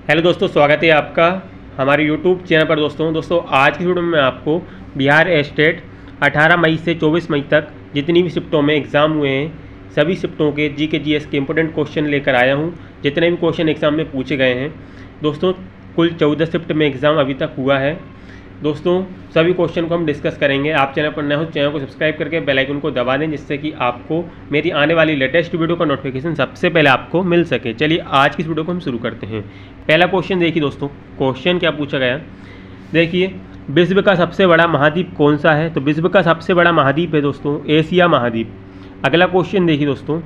Hello दोस्तों, स्वागत है आपका हमारे यूट्यूब चैनल पर। दोस्तों आज की वीडियो में मैं आपको बिहार स्टेट 18 मई से 24 मई तक जितनी भी शिफ्टों में एग्ज़ाम हुए हैं सभी शिफ्टों के जीके जीएस के इंपॉर्टेंट क्वेश्चन लेकर आया हूं। जितने भी क्वेश्चन एग्ज़ाम में पूछे गए हैं दोस्तों, कुल 14 शिफ्ट में एग्ज़ाम अभी तक हुआ है। दोस्तों सभी क्वेश्चन को हम डिस्कस करेंगे। आप चैनल पर नए हो चैनल को सब्सक्राइब करके बेल आइकन को दबा दें, जिससे कि आपको मेरी आने वाली लेटेस्ट वीडियो का नोटिफिकेशन सबसे पहले आपको मिल सके। चलिए आज की इस वीडियो को हम शुरू करते हैं। पहला क्वेश्चन देखिए दोस्तों, क्वेश्चन क्या पूछा गया देखिए, विश्व का सबसे बड़ा महाद्वीप कौन सा है? तो विश्व का सबसे बड़ा महाद्वीप है दोस्तों एशिया महाद्वीप। अगला क्वेश्चन देखिए दोस्तों,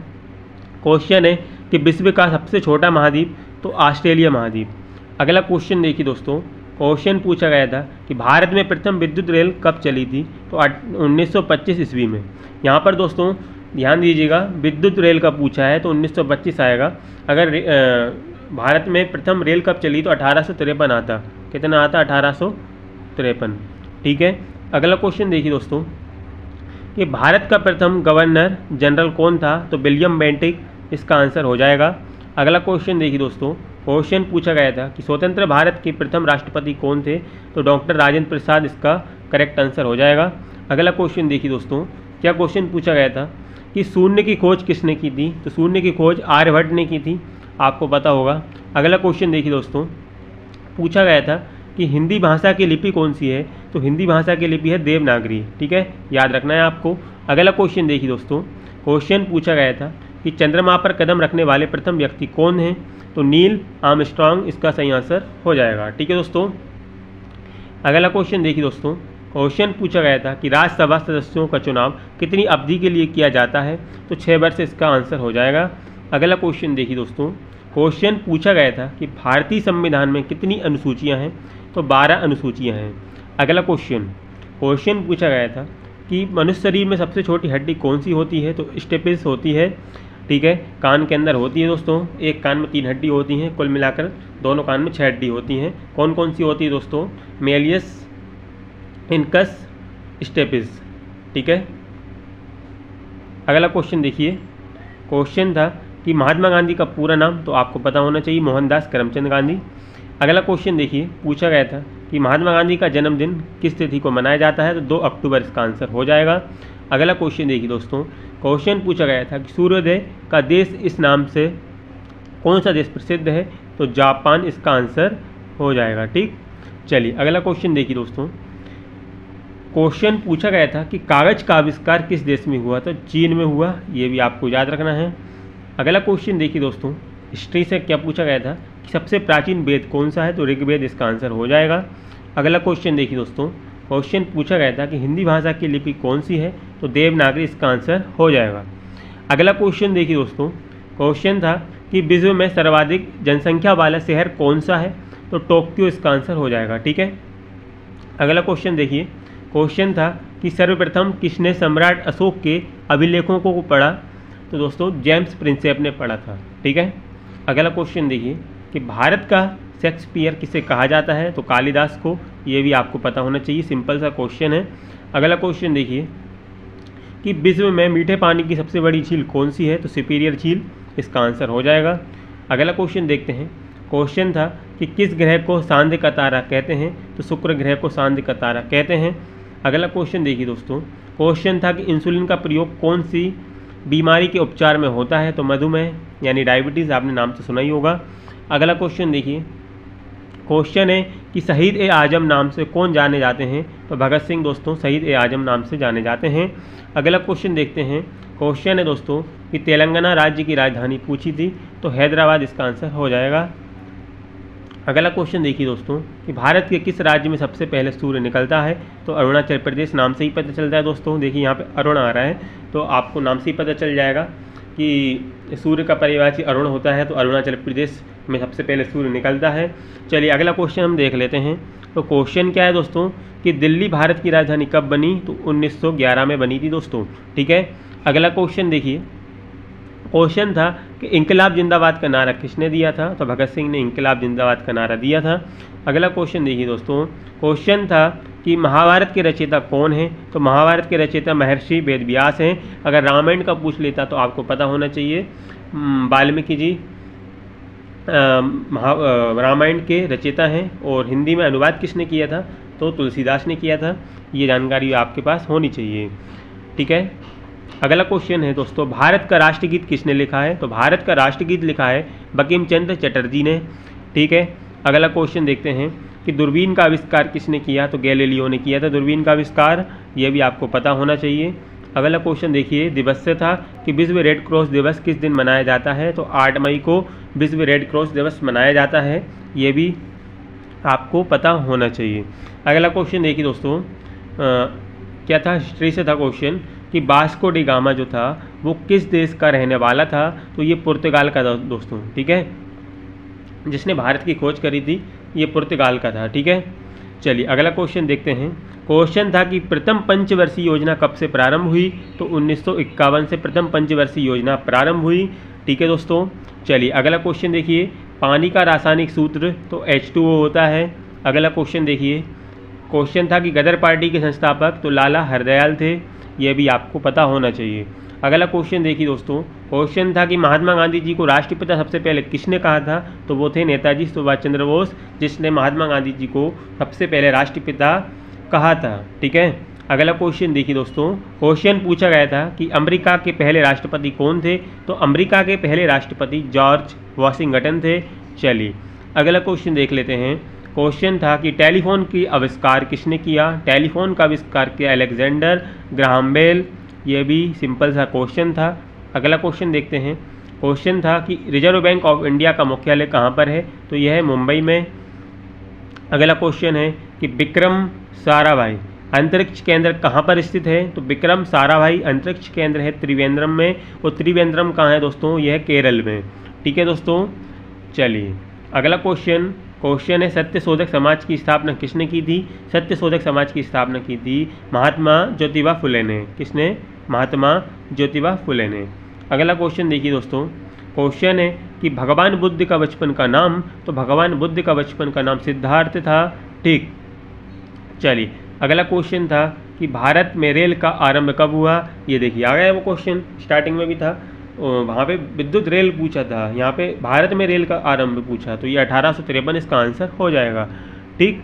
क्वेश्चन है कि विश्व का सबसे छोटा महाद्वीप तो ऑस्ट्रेलिया महाद्वीप। अगला क्वेश्चन देखिए दोस्तों, क्वेश्चन पूछा गया था कि भारत में प्रथम विद्युत रेल कब चली थी? तो 1925 ईस्वी में। यहाँ पर दोस्तों ध्यान दीजिएगा, विद्युत रेल का पूछा है तो 1925 आएगा। अगर भारत में प्रथम रेल कब चली तो 1853 आता। कितना आता? 1853। ठीक है। अगला क्वेश्चन देखिए दोस्तों कि भारत का प्रथम गवर्नर जनरल कौन था? तो विलियम बेंटिक इसका आंसर हो जाएगा। अगला क्वेश्चन देखिए दोस्तों, क्वेश्चन पूछा गया था कि स्वतंत्र भारत के प्रथम राष्ट्रपति कौन थे? तो डॉक्टर राजेंद्र प्रसाद इसका करेक्ट आंसर हो जाएगा। अगला क्वेश्चन देखिए दोस्तों, क्या क्वेश्चन पूछा गया था कि शून्य की खोज किसने की थी? तो शून्य की खोज आर्यभट्ट ने की थी, आपको पता होगा। अगला क्वेश्चन देखिए दोस्तों, पूछा गया था कि हिंदी भाषा की लिपि कौन सी है? तो हिंदी भाषा की लिपि है देवनागरी। ठीक है, याद रखना है आपको। अगला क्वेश्चन देखिए दोस्तों, क्वेश्चन पूछा गया था कि चंद्रमा पर कदम रखने वाले प्रथम व्यक्ति कौन हैं? तो नील आर्मस्ट्रांग इसका सही आंसर हो जाएगा। ठीक है दोस्तों। अगला क्वेश्चन देखिए दोस्तों, क्वेश्चन पूछा गया था कि राज्यसभा सदस्यों का चुनाव कितनी अवधि के लिए किया जाता है? तो 6 वर्ष इसका आंसर हो जाएगा। अगला क्वेश्चन देखिए दोस्तों, क्वेश्चन पूछा गया था कि भारतीय संविधान में कितनी अनुसूचियां हैं? तो 12 अनुसूचियां हैं। अगला क्वेश्चन पूछा गया था कि मनुष्य शरीर में सबसे छोटी हड्डी कौन सी होती है? तो स्टेपिस होती है। ठीक है, कान के अंदर होती है दोस्तों। एक कान में 3 हड्डी होती हैं, कुल मिलाकर दोनों कान में 6 हड्डी होती हैं। कौन कौन सी होती है दोस्तों? Malleus, incus, stapes. ठीक है। अगला क्वेश्चन देखिए, क्वेश्चन था कि महात्मा गांधी का पूरा नाम? तो आपको पता होना चाहिए, मोहनदास करमचंद गांधी। अगला क्वेश्चन देखिए, पूछा गया था कि महात्मा गांधी का जन्मदिन किस तिथि को मनाया जाता है? तो 2 अक्टूबर इसका आंसर हो जाएगा। अगला क्वेश्चन देखिए दोस्तों, क्वेश्चन पूछा गया था कि सूर्योदय का देश इस नाम से कौन सा देश प्रसिद्ध है? तो जापान इसका आंसर हो जाएगा। ठीक, चलिए अगला क्वेश्चन देखिए दोस्तों, क्वेश्चन पूछा गया था कि कागज़ का आविष्कार किस देश में हुआ? तो चीन में हुआ, ये भी आपको याद रखना है। अगला क्वेश्चन देखिए दोस्तों, हिस्ट्री से क्या पूछा गया था कि सबसे प्राचीन वेद कौन सा है? तो ऋग्वेद इसका आंसर हो जाएगा। अगला क्वेश्चन देखिए दोस्तों, क्वेश्चन पूछा गया था कि हिंदी भाषा की लिपि कौन सी है? तो देवनागरी इसका आंसर हो जाएगा। अगला क्वेश्चन देखिए दोस्तों, क्वेश्चन था कि विश्व में सर्वाधिक जनसंख्या वाला शहर कौन सा है? तो टोक्यो इसका आंसर हो जाएगा। ठीक है। अगला क्वेश्चन देखिए, क्वेश्चन था कि सर्वप्रथम किसने सम्राट अशोक के अभिलेखों को पढ़ा? तो दोस्तों जेम्स प्रिंसेप ने पढ़ा था। ठीक है। अगला क्वेश्चन देखिए कि भारत का शेक्सपियर किसे कहा जाता है? तो कालिदास को, ये भी आपको पता होना चाहिए, सिंपल सा क्वेश्चन है। अगला क्वेश्चन देखिए कि विश्व में मीठे पानी की सबसे बड़ी झील कौन सी है? तो सुपीरियर झील इसका आंसर हो जाएगा। अगला क्वेश्चन देखते हैं, क्वेश्चन था कि किस ग्रह को सांध्य का तारा कहते हैं? तो शुक्र ग्रह को सांध्य का तारा कहते हैं। अगला क्वेश्चन देखिए दोस्तों, क्वेश्चन था कि इंसुलिन का प्रयोग कौन सी बीमारी के उपचार में होता है? तो मधुमेह यानी डायबिटीज़, आपने नाम तो सुना ही होगा। अगला क्वेश्चन देखिए, क्वेश्चन है कि शहीद ए आजम नाम से कौन जाने जाते हैं? तो भगत सिंह दोस्तों शहीद ए आजम नाम से जाने जाते हैं। अगला क्वेश्चन देखते हैं, क्वेश्चन है दोस्तों कि तेलंगाना राज्य की राजधानी पूछी थी? तो हैदराबाद इसका आंसर हो जाएगा। अगला क्वेश्चन देखिए दोस्तों कि भारत के किस राज्य में सबसे पहले सूर्य निकलता है? तो अरुणाचल प्रदेश, नाम से ही पता चलता है दोस्तों। देखिए यहाँ पे अरुण आ रहा है, तो आपको नाम से ही पता चल जाएगा कि सूर्य का पर्यायवाची अरुण होता है, तो अरुणाचल प्रदेश में सबसे पहले सूर्य निकलता है। चलिए अगला क्वेश्चन हम देख लेते हैं। तो क्वेश्चन क्या है दोस्तों कि दिल्ली भारत की राजधानी कब बनी? तो 1911 में बनी थी दोस्तों। ठीक है। अगला क्वेश्चन देखिए, क्वेश्चन था कि इंकलाब जिंदाबाद का नारा किसने दिया था? तो भगत सिंह ने इंकलाब जिंदाबाद का नारा दिया था। अगला क्वेश्चन देखिए दोस्तों, क्वेश्चन था कि महाभारत के रचयिता कौन है? तो महाभारत के रचयिता महर्षि वेदव्यास हैं। अगर रामायण का पूछ लेता तो आपको पता होना चाहिए वाल्मीकि जी। रामायण के रचयिता हैं और हिंदी में अनुवाद किसने किया था, तो तुलसीदास ने किया था। ये जानकारी आपके पास होनी चाहिए, ठीक है। अगला क्वेश्चन है दोस्तों, भारत का राष्ट्रगीत किसने लिखा है, तो भारत का राष्ट्रगीत लिखा है बंकिम चंद्र चटर्जी ने, ठीक है। अगला क्वेश्चन देखते हैं कि दूरबीन का आविष्कार किसने किया, तो गैलीलियो ने किया था दूरबीन का आविष्कार, यह भी आपको पता होना चाहिए। अगला क्वेश्चन देखिए, दिवस से था कि विश्व रेड क्रॉस दिवस किस दिन मनाया जाता है, तो 8 मई को विश्व रेड क्रॉस दिवस मनाया जाता है, ये भी आपको पता होना चाहिए। अगला क्वेश्चन देखिए दोस्तों, क्या था, हिस्ट्री से था क्वेश्चन कि वास्को डी गामा जो था वो किस देश का रहने वाला था, तो ये पुर्तगाल का था दोस्तों, ठीक है। जिसने भारत की खोज करी थी ये पुर्तगाल का था, ठीक है। चलिए अगला क्वेश्चन देखते हैं। क्वेश्चन था कि प्रथम पंचवर्षीय योजना कब से प्रारंभ हुई, तो 1951 से प्रथम पंचवर्षीय योजना प्रारंभ हुई, ठीक है दोस्तों। चलिए अगला क्वेश्चन देखिए, पानी का रासायनिक सूत्र तो H2O होता है। अगला क्वेश्चन देखिए, क्वेश्चन था कि गदर पार्टी के संस्थापक तो लाला हरदयाल थे, यह भी आपको पता होना चाहिए। अगला क्वेश्चन देखिए दोस्तों, क्वेश्चन था कि महात्मा गांधी जी को राष्ट्रपिता सबसे पहले किसने कहा था, तो वो थे नेताजी सुभाष चंद्र बोस, जिसने महात्मा गांधी जी को सबसे पहले राष्ट्रपिता कहा था, ठीक है। अगला क्वेश्चन देखिए दोस्तों, क्वेश्चन पूछा गया था कि अमेरिका के पहले राष्ट्रपति कौन थे, तो अमेरिका के पहले राष्ट्रपति जॉर्ज वॉशिंगटन थे। चलिए अगला क्वेश्चन देख लेते हैं। क्वेश्चन था कि टेलीफोन की आविष्कार किसने किया, टेलीफोन का आविष्कार किया अलेक्जेंडर ग्राहम बेल, ये भी सिंपल सा क्वेश्चन था। अगला क्वेश्चन देखते हैं। क्वेश्चन था कि रिजर्व बैंक ऑफ इंडिया का मुख्यालय कहाँ पर है, तो यह है मुंबई में। अगला क्वेश्चन है कि विक्रम साराभाई अंतरिक्ष केंद्र कहाँ पर स्थित है, तो विक्रम साराभाई अंतरिक्ष केंद्र है त्रिवेंद्रम में, और त्रिवेंद्रम कहाँ है दोस्तों, यह है केरल में, ठीक है दोस्तों। चलिए अगला क्वेश्चन है सत्यशोधक समाज की स्थापना किसने की थी, सत्यशोधक समाज की स्थापना की थी महात्मा ज्योतिबा फुले ने, किसने, महात्मा ज्योतिबा फुले ने। अगला क्वेश्चन देखिए दोस्तों, क्वेश्चन है कि भगवान बुद्ध का बचपन का नाम, तो भगवान बुद्ध का बचपन का नाम सिद्धार्थ था, ठीक। चलिए अगला क्वेश्चन था कि भारत में रेल का आरंभ कब हुआ, ये देखिए आ गया वो क्वेश्चन, स्टार्टिंग में भी था, वहाँ पे विद्युत रेल पूछा था, यहाँ पे भारत में रेल का आरंभ पूछा, तो ये 1853 इसका आंसर हो जाएगा, ठीक।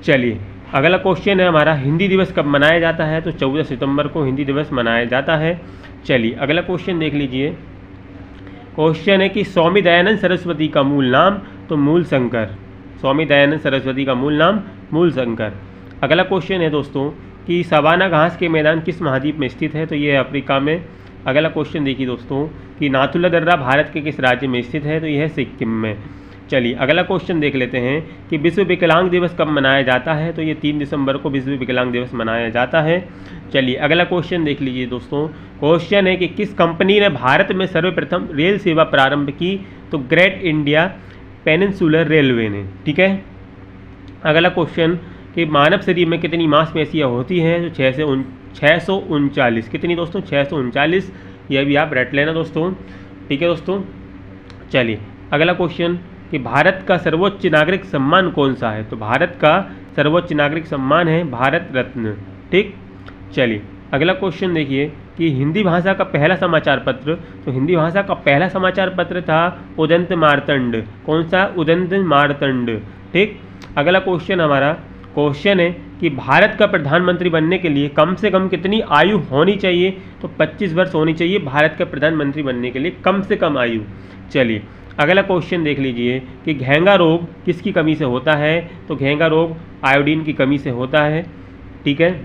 चलिए अगला क्वेश्चन है हमारा, हिंदी दिवस कब मनाया जाता है, तो 14 सितंबर को हिंदी दिवस मनाया जाता है। चलिए अगला क्वेश्चन देख लीजिए। क्वेश्चन है कि स्वामी दयानंद सरस्वती का मूल नाम, तो मूल शंकर, स्वामी दयानंद सरस्वती का मूल नाम मूल शंकर। अगला क्वेश्चन है दोस्तों कि सवाना घास के मैदान किस महाद्वीप में स्थित है, तो ये है अफ्रीका में। अगला क्वेश्चन देखिए दोस्तों कि नाथुला दर्रा भारत के किस राज्य में स्थित है, तो यह है सिक्किम में। चलिए अगला क्वेश्चन देख लेते हैं कि विश्व विकलांग दिवस कब मनाया जाता है, तो ये 3 दिसंबर को विश्व विकलांग दिवस मनाया जाता है। चलिए अगला क्वेश्चन देख लीजिए दोस्तों। क्वेश्चन है कि किस कंपनी ने भारत में सर्वप्रथम रेल सेवा प्रारंभ की, तो ग्रेट इंडिया पेनिनसुलर रेलवे ने, ठीक है। अगला क्वेश्चन कि मानव शरीर में कितनी मांसपेशियाँ होती हैं, तो 639, कितनी दोस्तों, 639, यह भी आप रट लेना दोस्तों, ठीक है दोस्तों। चलिए अगला क्वेश्चन कि भारत का सर्वोच्च नागरिक सम्मान कौन सा है, तो भारत का सर्वोच्च नागरिक सम्मान है भारत रत्न, ठीक। चलिए अगला क्वेश्चन देखिए कि हिंदी भाषा का पहला समाचार पत्र, तो हिंदी भाषा का पहला समाचार पत्र था उदंत मार्तंड, कौन सा, उदंत मार्तंड, ठीक। अगला क्वेश्चन हमारा क्वेश्चन है कि भारत का प्रधानमंत्री बनने के लिए कम से कम कितनी आयु होनी चाहिए, तो 25 वर्ष होनी चाहिए भारत का प्रधानमंत्री बनने के लिए, कम से कम आयु। चलिए अगला क्वेश्चन देख लीजिए कि घेंगा रोग किसकी कमी से होता है, तो घेंगा रोग आयोडीन की कमी से होता है, ठीक है।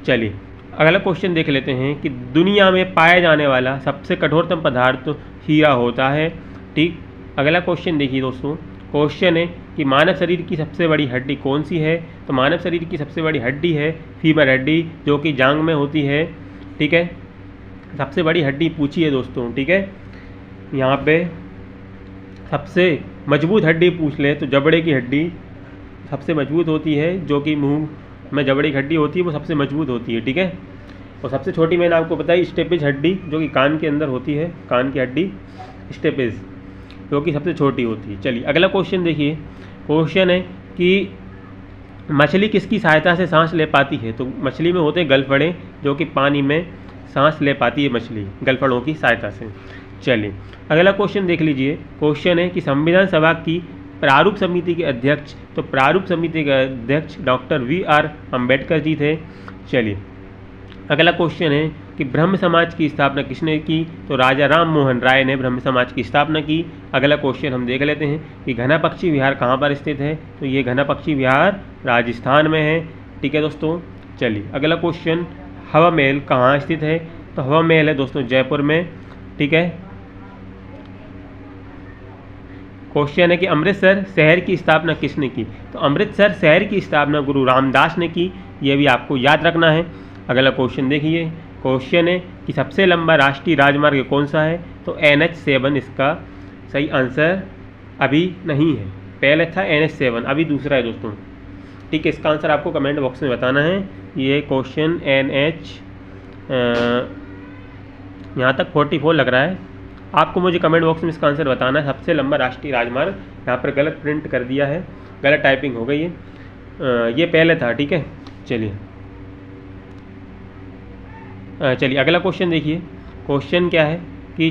चलिए अगला क्वेश्चन देख लेते हैं कि दुनिया में पाया जाने वाला सबसे कठोरतम पदार्थ तो हीरा होता है, ठीक। अगला क्वेश्चन देखिए दोस्तों। क्वेश्चन है कि मानव शरीर की सबसे बड़ी हड्डी कौन सी है, तो मानव शरीर की सबसे बड़ी हड्डी है फीमर हड्डी, जो कि जांघ में होती है, ठीक है। सबसे बड़ी हड्डी पूछी है दोस्तों, ठीक है। यहाँ पे सबसे मजबूत हड्डी पूछ ले तो जबड़े की हड्डी सबसे मजबूत होती है, जो कि मुंह में जबड़े की हड्डी होती है वो सबसे मजबूत होती है, ठीक है। और सबसे छोटी मैंने आपको बताई स्टेपिज हड्डी, जो कि कान के अंदर होती है, कान की हड्डी स्टेपिज, जो कि सबसे छोटी होती है। चलिए अगला क्वेश्चन देखिए। क्वेश्चन है कि मछली किसकी सहायता से सांस ले पाती है, तो मछली में होते हैं गलफड़े, जो कि पानी में सांस ले पाती है मछली गलफड़ों की सहायता से। चलिए अगला क्वेश्चन देख लीजिए। क्वेश्चन है कि संविधान सभा की प्रारूप समिति के अध्यक्ष, तो प्रारूप समिति के अध्यक्ष डॉक्टर वी.आर. अम्बेडकर जी थे। चलिए अगला क्वेश्चन है कि ब्रह्म समाज की स्थापना किसने की, तो राजा राम मोहन राय ने ब्रह्म समाज की स्थापना की। अगला क्वेश्चन हम देख लेते हैं कि घना पक्षी विहार कहाँ पर स्थित है, तो ये घना पक्षी विहार राजस्थान में है। ठीक है दोस्तों। चलिए अगला क्वेश्चन, हवा महल कहाँ स्थित है, तो हवा महल है दोस्तों जयपुर में। ठीक है। क्वेश्चन है कि अमृतसर शहर की स्थापना किसने की, तो अमृतसर शहर की स्थापना गुरु रामदास ने की। यह भी आपको याद रखना है। अगला क्वेश्चन देखिए। क्वेश्चन है कि सबसे लंबा राष्ट्रीय राजमार्ग कौन सा है, तो NH7 इसका सही आंसर अभी नहीं है। पहले था NH7, अभी दूसरा है दोस्तों। ठीक है, इसका आंसर आपको कमेंट बॉक्स में बताना है। ये क्वेश्चन NH यहाँ तक 44 लग रहा है। आपको मुझे कमेंट बॉक्स में इसका आंसर बताना है। सबसे लंबा राष्ट्रीय राजमार्ग, यहाँ पर गलत प्रिंट कर दिया है, गलत टाइपिंग हो गई है। ये पहले था। ठीक है। चलिए अगला क्वेश्चन देखिए। क्वेश्चन क्या है कि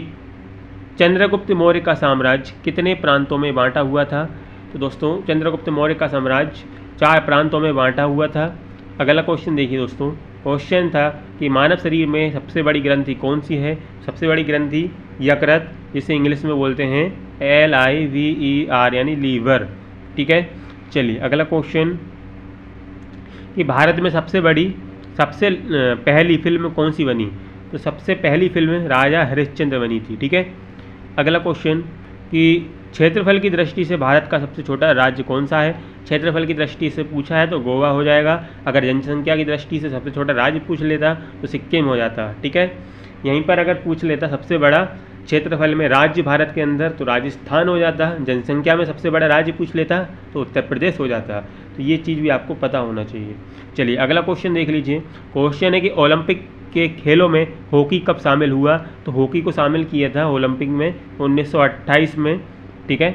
चंद्रगुप्त मौर्य का साम्राज्य कितने प्रांतों में बांटा हुआ था, तो दोस्तों चंद्रगुप्त मौर्य का साम्राज्य 4 प्रांतों में बांटा हुआ था। अगला क्वेश्चन देखिए दोस्तों। क्वेश्चन था कि मानव शरीर में सबसे बड़ी ग्रंथि कौन सी है, सबसे बड़ी ग्रंथि यकृत, जिसे इंग्लिश में बोलते हैं LIVER यानी लीवर। ठीक है। चलिए अगला क्वेश्चन कि भारत में सबसे पहली फिल्म कौन सी बनी, तो सबसे पहली फिल्म राजा हरिश्चंद्र बनी थी। ठीक है। अगला क्वेश्चन कि क्षेत्रफल की दृष्टि से भारत का सबसे छोटा राज्य कौन सा है, क्षेत्रफल की दृष्टि से पूछा है तो गोवा हो जाएगा। अगर जनसंख्या की दृष्टि से सबसे छोटा राज्य पूछ लेता तो सिक्किम हो जाता। ठीक है। यहीं पर अगर पूछ लेता सबसे बड़ा क्षेत्रफल में राज्य भारत के अंदर, तो राजस्थान हो जाता। जनसंख्या में सबसे बड़ा राज्य पूछ लेता तो उत्तर प्रदेश हो जाता। तो ये चीज़ भी आपको पता होना चाहिए। चलिए अगला क्वेश्चन देख लीजिए। क्वेश्चन है कि ओलंपिक के खेलों में हॉकी कब शामिल हुआ, तो हॉकी को शामिल किया था ओलंपिक में 1928 में। ठीक है।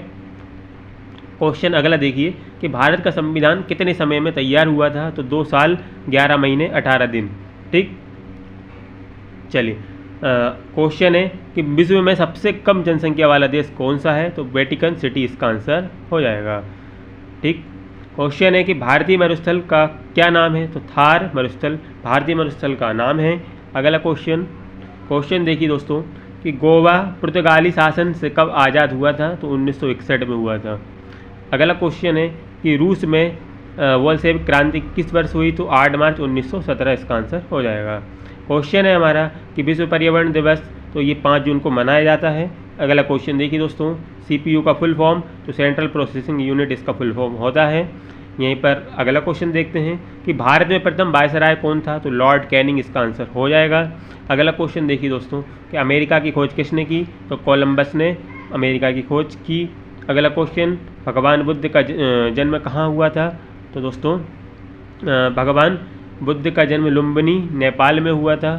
क्वेश्चन अगला देखिए कि भारत का संविधान कितने समय में तैयार हुआ था, तो 2 साल 11 महीने 18 दिन। ठीक। चलिए क्वेश्चन है कि विश्व में सबसे कम जनसंख्या वाला देश कौन सा है, तो वेटिकन सिटी इसका आंसर हो जाएगा। ठीक। क्वेश्चन है कि भारतीय मरुस्थल का क्या नाम है, तो थार मरुस्थल भारतीय मरुस्थल का नाम है। अगला क्वेश्चन देखिए दोस्तों कि गोवा पुर्तगाली शासन से कब आज़ाद हुआ था, तो 1961 में हुआ था। अगला क्वेश्चन है कि रूस में बोल्शेविक क्रांति किस वर्ष हुई, तो 8 मार्च 1917 इसका आंसर हो जाएगा। क्वेश्चन है हमारा कि विश्व पर्यावरण दिवस, तो ये 5 जून को मनाया जाता है। अगला क्वेश्चन देखिए दोस्तों। CPU का फुल फॉर्म, तो सेंट्रल प्रोसेसिंग यूनिट इसका फुल फॉर्म होता है। यहीं पर अगला क्वेश्चन देखते हैं कि भारत में प्रथम वायसराय कौन था, तो लॉर्ड कैनिंग इसका आंसर हो जाएगा। अगला क्वेश्चन देखिए दोस्तों कि अमेरिका की खोज किसने की, तो कोलंबस ने अमेरिका की खोज की। अगला क्वेश्चन, भगवान बुद्ध का जन्म कहाँ हुआ था, तो दोस्तों भगवान बुद्ध का जन्म लुम्बिनी नेपाल में हुआ था।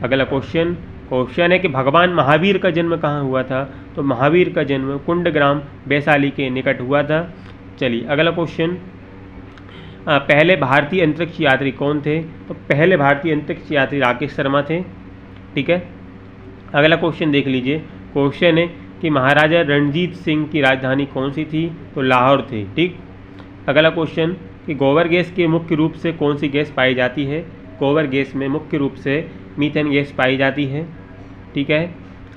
अगला क्वेश्चन है कि भगवान महावीर का जन्म कहाँ हुआ था, तो महावीर का जन्म कुंडग्राम वैशाली के निकट हुआ था। चलिए अगला क्वेश्चन, पहले भारतीय अंतरिक्ष यात्री कौन थे, तो पहले भारतीय अंतरिक्ष यात्री राकेश शर्मा थे। ठीक है। अगला क्वेश्चन देख लीजिए। क्वेश्चन है कि महाराजा रणजीत सिंह की राजधानी कौन सी थी, तो लाहौर थी। ठीक। अगला क्वेश्चन कि गोबर गैस के मुख्य रूप से कौन सी गैस पाई जाती है, गोबर गैस में मुख्य रूप से मीथेन गैस पाई जाती है। ठीक है।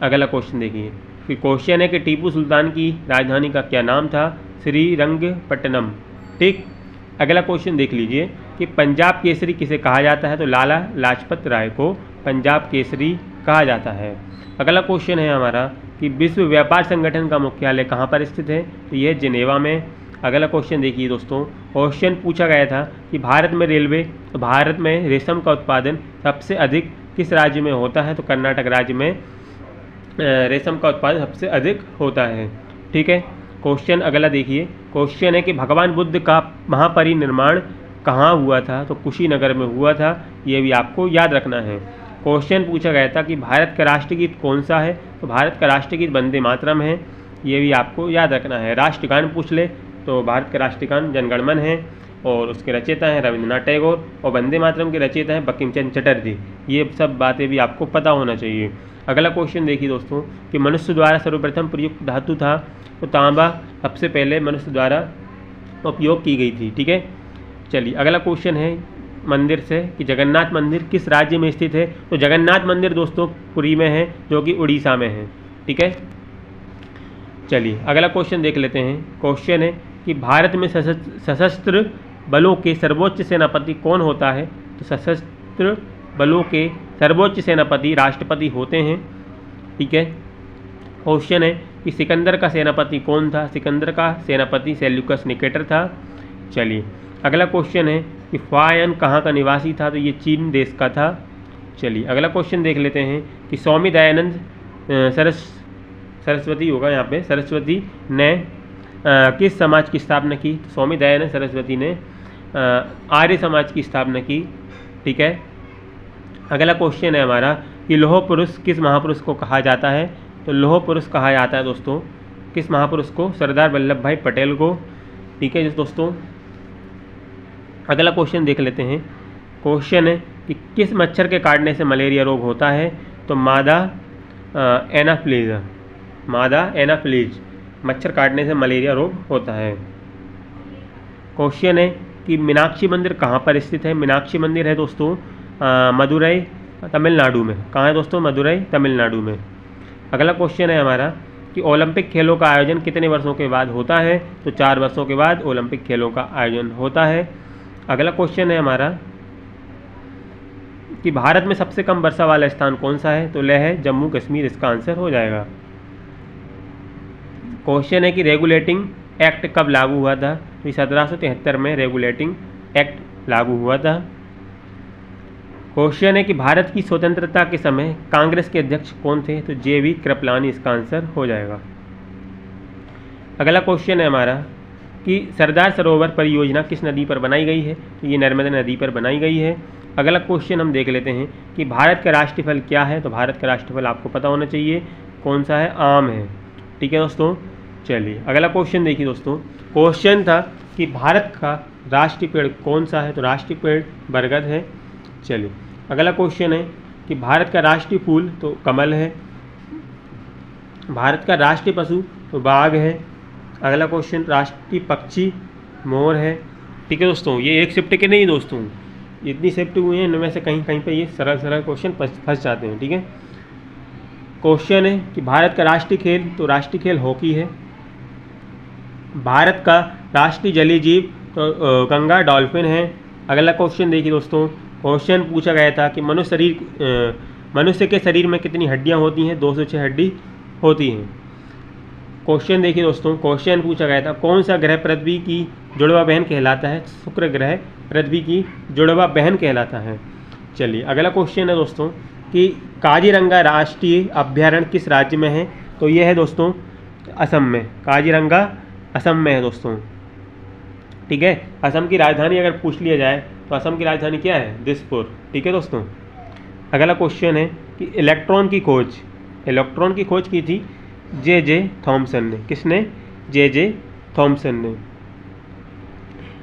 अगला क्वेश्चन देखिए कि क्वेश्चन है कि टीपू सुल्तान की राजधानी का क्या नाम था, श्रीरंगपट्टनम। ठीक। अगला क्वेश्चन देख लीजिए कि पंजाब केसरी किसे कहा जाता है, तो लाला लाजपत राय को पंजाब केसरी कहा जाता है। अगला क्वेश्चन है हमारा कि विश्व व्यापार संगठन का मुख्यालय कहाँ पर स्थित है, तो यह जिनेवा में। अगला क्वेश्चन देखिए दोस्तों। क्वेश्चन पूछा गया था कि भारत में रेशम का उत्पादन सबसे अधिक किस राज्य में होता है, तो कर्नाटक राज्य में रेशम का उत्पादन सबसे अधिक होता है। ठीक है। क्वेश्चन अगला देखिए। क्वेश्चन है कि भगवान बुद्ध का महापरिनिर्वाण कहाँ हुआ था, तो कुशीनगर में हुआ था। ये भी आपको याद रखना है। क्वेश्चन पूछा गया था कि भारत का राष्ट्रगीत कौन सा है, तो भारत का राष्ट्रगीत वंदे मातरम है। ये भी आपको याद रखना है। राष्ट्रगान पूछ ले तो भारत का राष्ट्रगान जनगण मन है। और उसके रचयिता हैं रविंद्रनाथ टैगोर, और वंदे मातरम के रचयिता हैं बंकिम चंद्र चटर्जी। ये सब बातें भी आपको पता होना चाहिए। अगला क्वेश्चन देखिए दोस्तों कि मनुष्य द्वारा सर्वप्रथम प्रयुक्त धातु था तो तांबा सबसे पहले मनुष्य द्वारा उपयोग की गई थी। ठीक है, चलिए अगला क्वेश्चन है मंदिर से कि जगन्नाथ मंदिर किस राज्य में स्थित है। तो जगन्नाथ मंदिर दोस्तों पुरी में है, जो कि उड़ीसा में है। ठीक है, चलिए अगला क्वेश्चन देख लेते हैं। क्वेश्चन है कि भारत में सशस्त्र बलों के सर्वोच्च सेनापति कौन होता है। तो सशस्त्र बलों के सर्वोच्च सेनापति राष्ट्रपति होते हैं। ठीक है, क्वेश्चन है कि सिकंदर का सेनापति कौन था। सिकंदर का सेनापति सेल्यूकस निकेटर था। चलिए अगला क्वेश्चन है कि फायन कहाँ का निवासी था। तो ये चीन देश का था। चलिए अगला क्वेश्चन देख लेते हैं कि स्वामी दयानंद सरस्वती होगा यहाँ पे, सरस्वती ने किस समाज की स्थापना की। तो स्वामी दयानंद सरस्वती ने आर्य समाज की स्थापना की। ठीक है, अगला क्वेश्चन है हमारा कि लौह पुरुष किस महापुरुष को कहा जाता है। तो लौह पुरुष कहा जाता है दोस्तों किस महापुरुष को, सरदार वल्लभ भाई पटेल को। ठीक है दोस्तों, अगला क्वेश्चन देख लेते हैं। क्वेश्चन है कि किस मच्छर के काटने से मलेरिया रोग होता है। तो मादा एनाफ्लीज, मादा एनाफ्लीज मच्छर काटने से मलेरिया रोग होता है। क्वेश्चन है कि मीनाक्षी मंदिर कहाँ पर स्थित है। मीनाक्षी मंदिर है दोस्तों मदुरई तमिलनाडु में। कहाँ है दोस्तों, मदुरई तमिलनाडु में। अगला क्वेश्चन है हमारा कि ओलंपिक खेलों का आयोजन कितने वर्षों के बाद होता है। तो 4 वर्षों के बाद ओलंपिक खेलों का आयोजन होता है। अगला क्वेश्चन है हमारा कि भारत में सबसे कम वर्षा वाला स्थान कौन सा है। तो लेह है जम्मू कश्मीर इसका आंसर हो जाएगा। क्वेश्चन है कि रेगुलेटिंग एक्ट कब लागू हुआ था। तो 1773 में रेगुलेटिंग एक्ट लागू हुआ था। क्वेश्चन है कि भारत की स्वतंत्रता के समय कांग्रेस के अध्यक्ष कौन थे। तो JV कृपलानी इसका आंसर हो जाएगा। अगला क्वेश्चन है हमारा कि सरदार सरोवर परियोजना किस नदी पर बनाई गई है। तो ये नर्मदा नदी पर बनाई गई है। अगला क्वेश्चन हम देख लेते हैं कि भारत का राष्ट्रीय फल क्या है। तो भारत का राष्ट्रीय फल आपको पता होना चाहिए कौन सा है, आम है। ठीक है दोस्तों, चलिए अगला क्वेश्चन देखिए दोस्तों। क्वेश्चन था कि भारत का राष्ट्रीय पेड़ कौन सा है। तो राष्ट्रीय पेड़ बरगद है। चलिए अगला क्वेश्चन है कि भारत का राष्ट्रीय फूल तो कमल है। भारत का राष्ट्रीय पशु तो बाघ है। अगला क्वेश्चन राष्ट्रीय पक्षी मोर है। ठीक है दोस्तों, ये एक शिफ्ट के नहीं दोस्तों, इतनी शिफ्ट हुए हैं इनमें से कहीं कहीं पे ये सरल सरल क्वेश्चन फंस जाते हैं। ठीक है, क्वेश्चन है कि भारत का राष्ट्रीय खेल तो राष्ट्रीय खेल हॉकी है। भारत का राष्ट्रीय जलीय जीव तो गंगा डॉल्फिन है। अगला क्वेश्चन देखिए दोस्तों। क्वेश्चन पूछा गया था कि मनुष्य के शरीर में कितनी हड्डियां होती हैं। 206 हड्डी होती हैं। क्वेश्चन देखिए दोस्तों। क्वेश्चन पूछा गया था कौन सा ग्रह पृथ्वी की जुड़वा बहन कहलाता है। शुक्र ग्रह पृथ्वी की जुड़वा बहन कहलाता है। चलिए अगला क्वेश्चन है दोस्तों कि काजीरंगा राष्ट्रीय अभ्यारण्य किस राज्य में है। तो ये है दोस्तों असम में। काजीरंगा असम में है दोस्तों। ठीक है, असम की राजधानी अगर पूछ लिया जाए तो असम की राजधानी क्या है, दिसपुर। ठीक है दोस्तों, अगला क्वेश्चन है कि इलेक्ट्रॉन की खोज की थी J.J. थॉमसन ने। किसने, J.J. थॉमसन ने।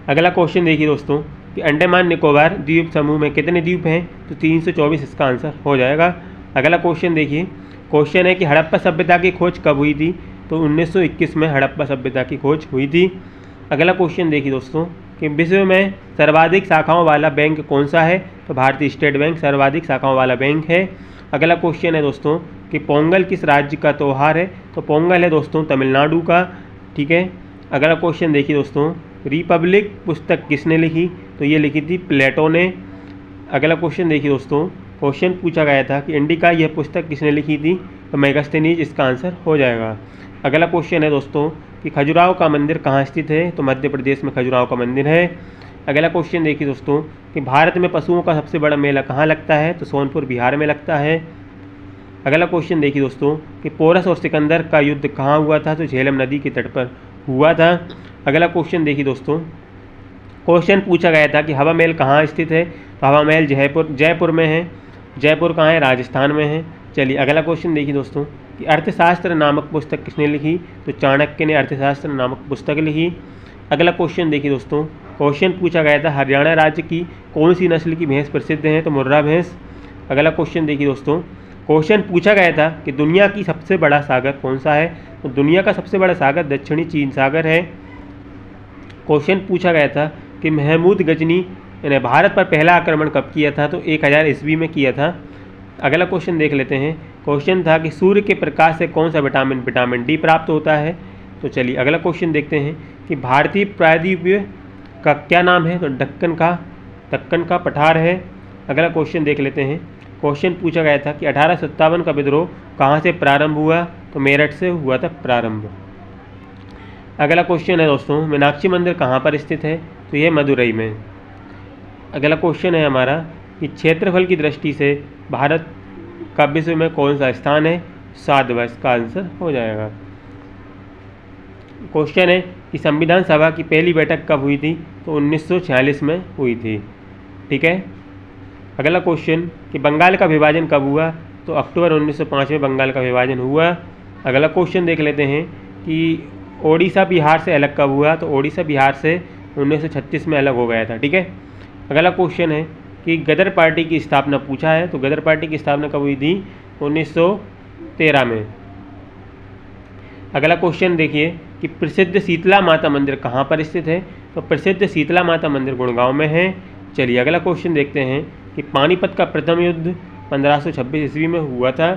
अगला क्वेश्चन देखिए दोस्तों कि अंडमान निकोबार द्वीप समूह में कितने द्वीप हैं। तो 324 इसका आंसर हो जाएगा। अगला क्वेश्चन देखिए। क्वेश्चन है कि हड़प्पा सभ्यता की खोज कब हुई थी। तो 1921 में हड़प्पा सभ्यता की खोज हुई थी। अगला क्वेश्चन देखिए दोस्तों कि विश्व में सर्वाधिक शाखाओं वाला बैंक कौन सा है। तो भारतीय स्टेट बैंक सर्वाधिक शाखाओं वाला बैंक है। अगला क्वेश्चन है दोस्तों कि पोंगल किस राज्य का त्यौहार है। तो पोंगल है दोस्तों तमिलनाडु का। ठीक है, अगला क्वेश्चन देखिए दोस्तों रिपब्लिक पुस्तक किसने लिखी। तो ये लिखी थी प्लेटो ने। अगला क्वेश्चन देखिए दोस्तों। क्वेश्चन पूछा गया था कि इंडिका यह पुस्तक किसने लिखी थी। तो मेगास्थनीज इसका आंसर हो जाएगा। अगला क्वेश्चन है दोस्तों कि खजुराहो का मंदिर कहाँ स्थित है। तो मध्य प्रदेश में खजुराहो का मंदिर है। अगला क्वेश्चन देखिए दोस्तों कि भारत में पशुओं का सबसे बड़ा मेला कहाँ लगता है। तो सोनपुर बिहार में लगता है। अगला क्वेश्चन देखिए दोस्तों कि पोरस और सिकंदर का युद्ध कहाँ हुआ था। तो झेलम नदी के तट पर हुआ था। अगला क्वेश्चन देखिए दोस्तों। क्वेश्चन पूछा गया था कि हवा महल कहाँ स्थित है। तो हवा महल जयपुर में है। जयपुर कहाँ है, राजस्थान में है। चलिए अगला क्वेश्चन देखिए दोस्तों कि अर्थशास्त्र नामक पुस्तक किसने लिखी। तो चाणक्य ने अर्थशास्त्र नामक पुस्तक लिखी। अगला क्वेश्चन देखिए दोस्तों क्वेश्चन पूछा गया था हरियाणा राज्य की कौन सी नस्ल की भैंस प्रसिद्ध है, तो मुर्रा भैंस। अगला क्वेश्चन देखिए दोस्तों, क्वेश्चन पूछा गया था कि दुनिया की सबसे बड़ा सागर कौन सा है, तो दुनिया का सबसे बड़ा सागर दक्षिणी चीन सागर है। क्वेश्चन पूछा गया था कि महमूद गजनी ने भारत पर पहला आक्रमण कब किया था, तो 1000 ईस्वी में किया था। अगला क्वेश्चन देख लेते हैं, क्वेश्चन था कि सूर्य के प्रकाश से कौन सा विटामिन डी प्राप्त होता है। तो चलिए अगला क्वेश्चन देखते हैं कि भारतीय प्रायद्वीप का क्या नाम है, तो दक्कन का पठार है। अगला क्वेश्चन देख लेते हैं, क्वेश्चन पूछा गया था कि 1857 का विद्रोह कहाँ से प्रारंभ हुआ, तो मेरठ से हुआ था प्रारंभ। अगला क्वेश्चन है दोस्तों, मीनाक्षी मंदिर कहाँ पर स्थित है, तो यह मदुरई में। अगला क्वेश्चन है हमारा कि क्षेत्रफल की दृष्टि से भारत का विश्व में कौन सा स्थान है, 7वां इसका आंसर हो जाएगा। क्वेश्चन है कि संविधान सभा की पहली बैठक कब हुई थी, तो 1946 में हुई थी। ठीक है। अगला क्वेश्चन कि बंगाल का विभाजन कब हुआ, तो अक्टूबर 1905 में बंगाल का विभाजन हुआ। अगला क्वेश्चन देख लेते हैं कि ओडिशा बिहार से अलग कब हुआ, तो ओडिशा बिहार से 1936 में अलग हो गया था। ठीक है। अगला क्वेश्चन है कि गदर पार्टी की स्थापना पूछा है, तो गदर पार्टी की स्थापना कब हुई थी, 1913 में। अगला क्वेश्चन देखिए कि प्रसिद्ध शीतला माता मंदिर कहाँ पर स्थित है, तो प्रसिद्ध शीतला माता मंदिर गुड़गांव में है। चलिए अगला क्वेश्चन देखते हैं कि पानीपत का प्रथम युद्ध 1526 ईस्वी में हुआ था।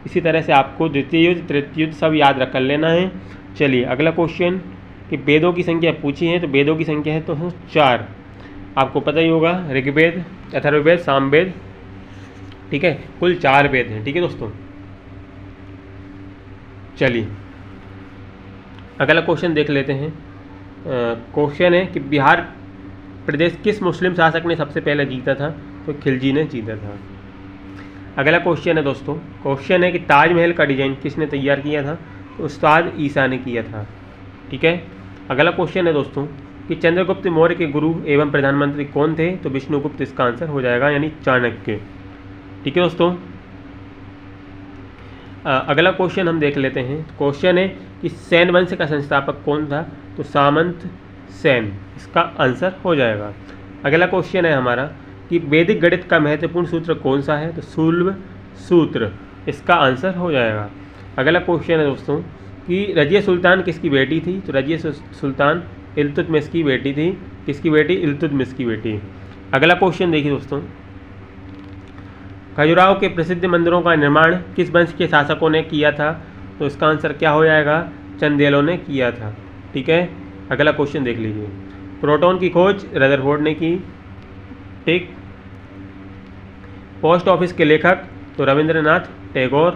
इसी तरह से आपको द्वितीय युद्ध तृतीय युद्ध सब याद रख लेना है। चलिए अगला क्वेश्चन कि वेदों की संख्या पूछी है, तो वेदों की संख्या है तो 4, आपको पता ही होगा, ऋग्वेद, अथर्ववेद, सामवेद। ठीक है, कुल 4 वेद हैं। ठीक है दोस्तों। चलिए अगला क्वेश्चन देख लेते हैं। क्वेश्चन है कि बिहार प्रदेश किस मुस्लिम शासक ने सबसे पहले जीता था, तो खिलजी ने जीता था। अगला क्वेश्चन है दोस्तों, क्वेश्चन है कि ताजमहल का डिज़ाइन किसने तैयार किया था, तो उस्ताद ईसा ने किया था। ठीक है। अगला क्वेश्चन है दोस्तों कि चंद्रगुप्त मौर्य के गुरु एवं प्रधानमंत्री कौन थे, तो विष्णुगुप्त इसका आंसर हो जाएगा, यानी चाणक्य। ठीक है दोस्तों। अगला क्वेश्चन हम देख लेते हैं। क्वेश्चन है कि सैन वंश का संस्थापक कौन था, तो सामंत सेन इसका आंसर हो जाएगा। अगला क्वेश्चन है हमारा कि वैदिक गणित का महत्वपूर्ण सूत्र कौन सा है, तो शूल्ब सूत्र इसका आंसर हो जाएगा। अगला क्वेश्चन है दोस्तों कि रजिया सुल्तान किसकी बेटी थी, तो रजिया सुल्तान इल्तुतमिश की बेटी थी। किसकी बेटी, इल्तुतमिश की बेटी। अगला क्वेश्चन देखिए दोस्तों, खजुराहो के प्रसिद्ध मंदिरों का निर्माण किस वंश के शासकों ने किया था, तो इसका आंसर क्या हो जाएगा, चंदेलों ने किया था। ठीक है। अगला क्वेश्चन देख लीजिए, प्रोटॉन की खोज रदरफोर्ड ने की। ठीक। पोस्ट ऑफिस के लेखक, तो रविंद्रनाथ टैगोर।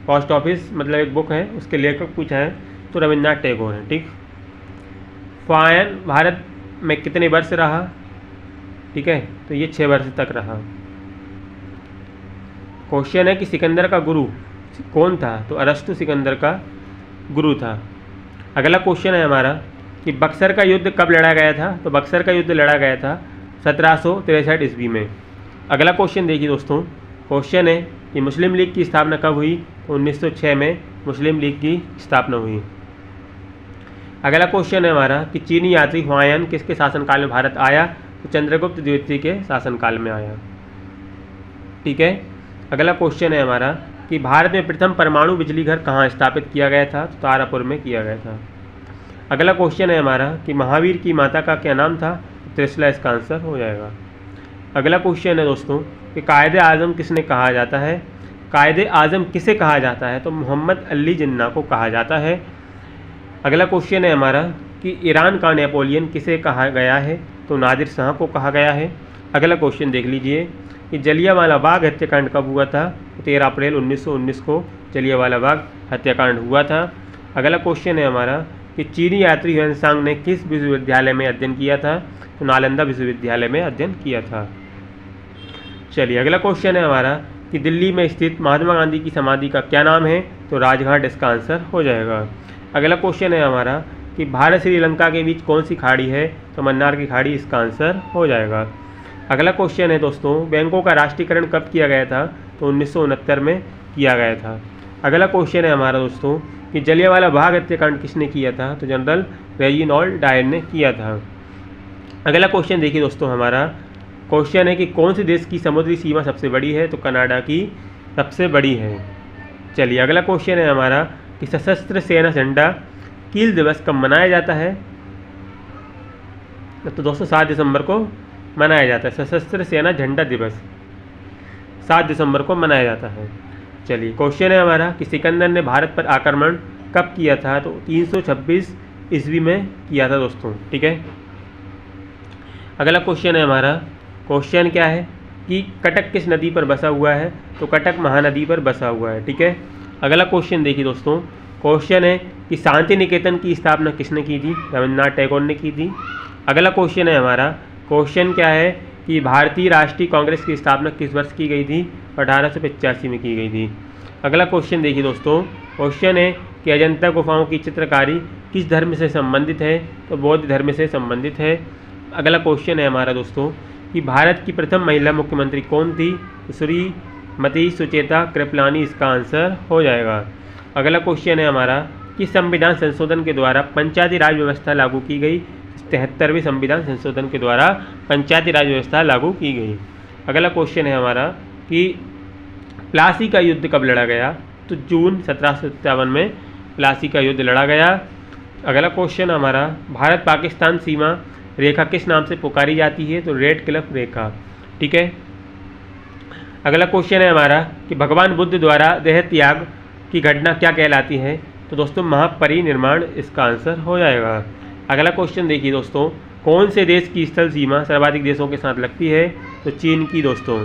पोस्ट ऑफिस मतलब एक बुक है, उसके लेखक पूछा है तो रविंद्रनाथ टैगोर हैं। ठीक। फायन भारत में कितने वर्ष रहा, ठीक है, तो ये 6 वर्ष तक रहा। क्वेश्चन है कि सिकंदर का गुरु कौन था, तो अरस्तु सिकंदर का गुरु था। अगला क्वेश्चन है हमारा कि बक्सर का युद्ध कब लड़ा गया था, तो बक्सर का युद्ध लड़ा गया था 1763 ईस्वी में। अगला क्वेश्चन देखिए दोस्तों, क्वेश्चन है कि मुस्लिम लीग की स्थापना कब हुई, तो 1906 में मुस्लिम लीग की स्थापना हुई। अगला क्वेश्चन है हमारा कि चीनी यात्री हुआयन किसके शासनकाल में भारत आया, तो चंद्रगुप्त द्वितीय के शासनकाल में आया। ठीक है। अगला क्वेश्चन है हमारा कि भारत में प्रथम परमाणु बिजली घर कहाँ स्थापित किया गया था, तो तारापुर में किया गया था। अगला क्वेश्चन है हमारा कि महावीर की माता का क्या नाम था, त्रिशला इसका आंसर हो जाएगा। अगला क्वेश्चन है दोस्तों कि कायदे आज़म किसने कहा जाता है, कायदे आज़म किसे कहा जाता है, तो मोहम्मद अली जिन्ना को कहा जाता है। अगला क्वेश्चन है हमारा कि ईरान का नेपोलियन किसे कहा गया है, तो नादिर शाह को कहा गया है। अगला क्वेश्चन देख लीजिए कि जलियांवाला बाग हत्याकांड कब हुआ था, 13 अप्रैल 1919 को जलियांवाला बाग हत्याकांड हुआ था। अगला क्वेश्चन है हमारा कि चीनी यात्री ह्वेनसांग ने किस विश्वविद्यालय में अध्ययन किया था, तो नालंदा विश्वविद्यालय में अध्ययन किया था। चलिए अगला क्वेश्चन है हमारा कि दिल्ली में स्थित महात्मा गांधी की समाधि का क्या नाम है, तो राजघाट इसका आंसर हो जाएगा। अगला क्वेश्चन है हमारा कि भारत श्रीलंका के बीच कौन सी खाड़ी है, तो मन्नार की खाड़ी इसका आंसर हो जाएगा। अगला क्वेश्चन है दोस्तों, बैंकों का राष्ट्रीयकरण कब किया गया था, तो 1969 में किया गया था। अगला क्वेश्चन है हमारा दोस्तों कि जलियांवाला बाग हत्याकांड किसने किया था, तो जनरल रेजिनाल्ड डायर ने किया था। अगला क्वेश्चन देखिए दोस्तों, हमारा क्वेश्चन है कि कौन से देश की समुद्री सीमा सबसे बड़ी है, तो कनाडा की सबसे बड़ी है। चलिए अगला क्वेश्चन है हमारा कि सशस्त्र सेना झंडा कील दिवस कब मनाया जाता है, तो दोस्तों 7 दिसंबर को मनाया जाता है। सशस्त्र सेना झंडा दिवस 7 दिसंबर को मनाया जाता है। चलिए क्वेश्चन है हमारा कि सिकंदर ने भारत पर आक्रमण कब किया था, तो 326 ईस्वी में किया था दोस्तों, ठीक है। अगला क्वेश्चन है हमारा, क्वेश्चन क्या है कि कटक किस नदी पर बसा हुआ है, तो कटक महानदी पर बसा हुआ है, ठीक है। अगला क्वेश्चन देखिए दोस्तों, क्वेश्चन है कि शांति निकेतन की स्थापना किसने की थी, रविन्द्रनाथ टैगोर ने की थी। अगला क्वेश्चन है हमारा, क्वेश्चन क्या है कि भारतीय राष्ट्रीय कांग्रेस की स्थापना किस वर्ष की गई थी, 1885 में की गई थी। अगला क्वेश्चन देखिए दोस्तों, क्वेश्चन है कि अजंता गुफाओं की चित्रकारी किस धर्म से संबंधित है, तो बौद्ध धर्म से संबंधित है। अगला क्वेश्चन है हमारा दोस्तों कि भारत की प्रथम महिला मुख्यमंत्री कौन थी, तो श्रीमती सुचेता कृपलानी इसका आंसर हो जाएगा। अगला क्वेश्चन है हमारा कि संविधान संशोधन के द्वारा पंचायती राज व्यवस्था लागू की गई, 73वें संविधान संशोधन के द्वारा पंचायती राज व्यवस्था लागू की गई। अगला क्वेश्चन है हमारा कि प्लासी का युद्ध कब लड़ा गया, तो जून 1757 में प्लासी का युद्ध लड़ा गया। अगला क्वेश्चन हमारा, भारत पाकिस्तान सीमा रेखा किस नाम से पुकारी जाती है, तो रेड क्लिफ रेखा, ठीक है। अगला क्वेश्चन है हमारा कि भगवान बुद्ध द्वारा देह त्याग की घटना क्या कहलाती है, तो दोस्तों महापरिनिर्वाण इसका आंसर हो जाएगा। अगला क्वेश्चन देखिए दोस्तों, कौन से देश की स्थल सीमा सर्वाधिक देशों के साथ लगती है, तो चीन की दोस्तों।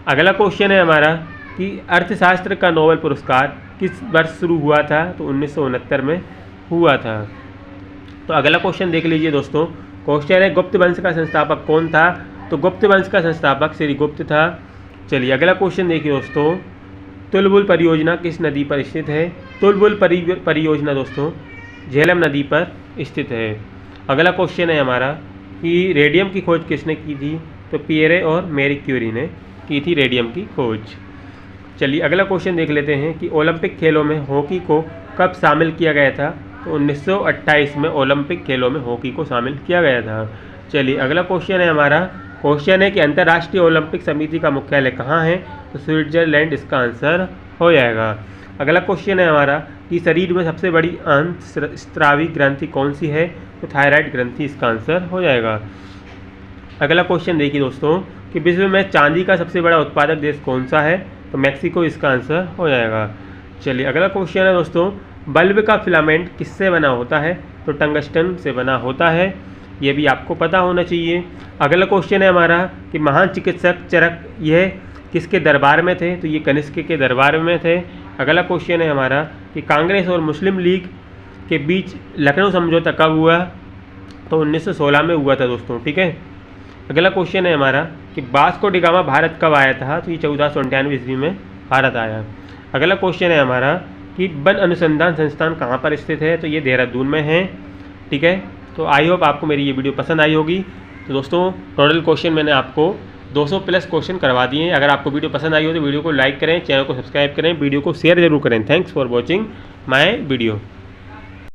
अगला क्वेश्चन है हमारा कि अर्थशास्त्र का नोबेल पुरस्कार किस वर्ष शुरू हुआ था, तो 1969 में हुआ था। तो अगला क्वेश्चन देख लीजिए दोस्तों, क्वेश्चन है गुप्त वंश का संस्थापक कौन था, तो गुप्त वंश का संस्थापक श्री गुप्त था। चलिए अगला क्वेश्चन देखिए दोस्तों, तुलबुल परियोजना किस नदी पर स्थित है, तुलबुल परियोजना दोस्तों झेलम नदी पर स्थित है। अगला क्वेश्चन है हमारा कि रेडियम की खोज किसने की थी, तो पियरे और मैरी क्यूरी ने की थी रेडियम की खोज। चलिए अगला क्वेश्चन देख लेते हैं कि ओलंपिक खेलों में हॉकी को कब शामिल किया गया था, तो 1928 में ओलंपिक खेलों में हॉकी को शामिल किया गया था। चलिए अगला क्वेश्चन है हमारा, क्वेश्चन है कि अंतर्राष्ट्रीय ओलंपिक समिति का मुख्यालय कहाँ है, तो स्विट्जरलैंड इसका आंसर हो जाएगा। अगला क्वेश्चन है हमारा कि शरीर में सबसे बड़ी अंतःस्रावी ग्रंथि कौन सी है, तो थायराइड ग्रंथि इसका आंसर हो जाएगा। अगला क्वेश्चन देखिए दोस्तों कि विश्व में चांदी का सबसे बड़ा उत्पादक देश कौन सा है, तो मैक्सिको इसका आंसर हो जाएगा। चलिए अगला क्वेश्चन है दोस्तों, बल्ब का फिलामेंट किससे बना होता है, तो टंगस्टन से बना होता है, ये भी आपको पता होना चाहिए। अगला क्वेश्चन है हमारा कि महान चिकित्सक चरक यह किसके दरबार में थे, तो ये कनिष्क के दरबार में थे। अगला क्वेश्चन है हमारा कि कांग्रेस और मुस्लिम लीग के बीच लखनऊ समझौता कब हुआ, तो 1916 में हुआ था दोस्तों, ठीक है। अगला क्वेश्चन है हमारा कि वास्को डी गामा भारत कब आया था, तो ये 1498 ईस्वी में भारत आया। अगला क्वेश्चन है हमारा कि वन अनुसंधान संस्थान कहाँ पर स्थित है, तो ये देहरादून में है, ठीक है। तो आई होप आपको मेरी ये वीडियो पसंद आई होगी। तो दोस्तों टोटल क्वेश्चन मैंने आपको 200 प्लस क्वेश्चन करवा दिए हैं। अगर आपको वीडियो पसंद आई हो तो वीडियो को लाइक करें, चैनल को सब्सक्राइब करें, वीडियो को शेयर जरूर करें। Thanks for watching my video.